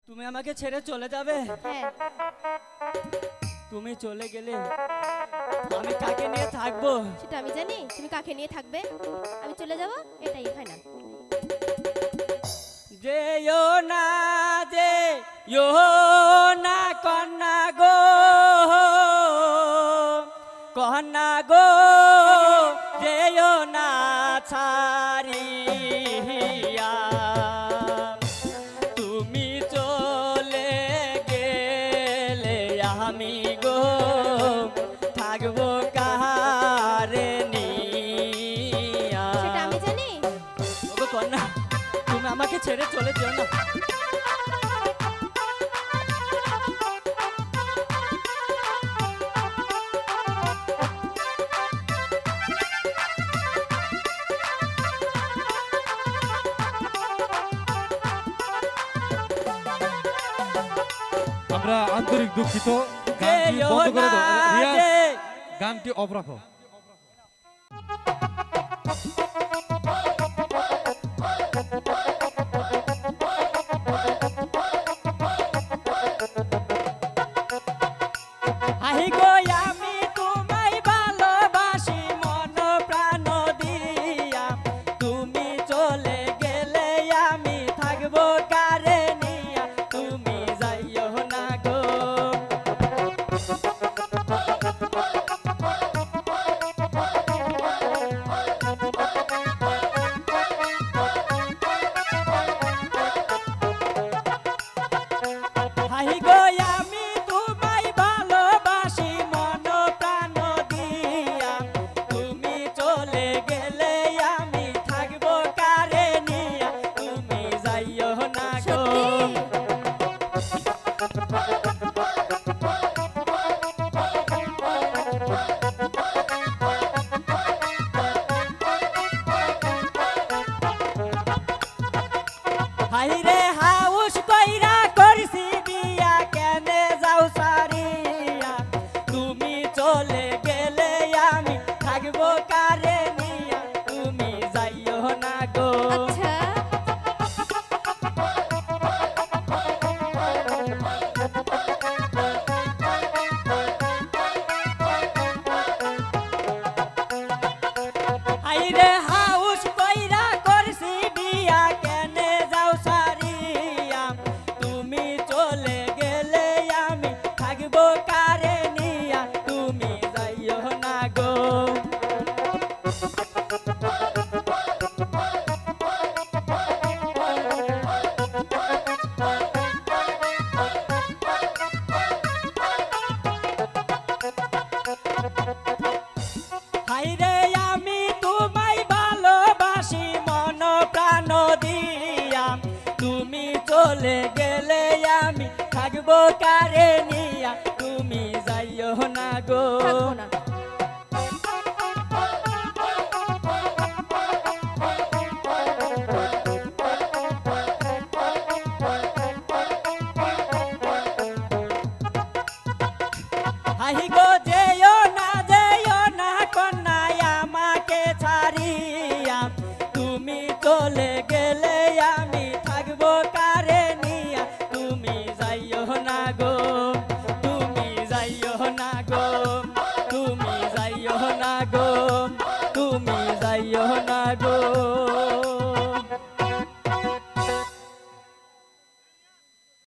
তুমি আমাকে ছেড়ে চলে যাবে? হ্যাঁ। তুমি চলে গেলে আমি কাকে নিয়ে থাকবো? সেটা আমি জানি। তুমি কাকে নিয়ে থাকবে? আমি চলে যাব, এটাই ফাইনাল। যেও না, যেও না কন্যা গো, কন্যা গো, যেও না ছাড়িয়া। তুমি চলে গেলে আমি গো থাকবো কাহারে নিয়া। সেটা আমি জানি। ওগো কন্যা, তুমি আমাকে ছেড়ে চলে যেও না। আমরা আন্তরিক দুঃখিত, গানটি বন্ধ করে দাও রিয়াজ, গানটি অফ রাখো। আহি গো আমি তোমায় ভালোবাসি মন প্রাণ দিয়া, তুমি চলে গেলে আমি থাকবো কারে নিয়া। তুমি যাইও না গো। আহি গো আমি তোমায় ভালোবাসি মন প্রাণ দিয়া, তুমি চলে গেলে আমি থাকবো কারে নিয়া। তুমি যাইও না গো। হাইরে হাউস কইরা করছি বিয়া, কেনে যাও সারিয়া। তুমি চলে গেলে আমি থাকবো কারে নিয়া। তুমি যাইও না গো। আচ্ছা। হাইরে হাউস কইরা করছি বিয়া, কেনে যাও সারিয়া। তুমি চলে গেলে আমি থাকবো কারে নিয়া। তুমি যাইও না গো। হাইরে আমি তোমায় ভালোবাসি মন প্রাণ দিয়া, তুমি চলে গেলে আমি থাকবো কারে নিয়া। তুমি যাইও না গো। থাকবো না। আহি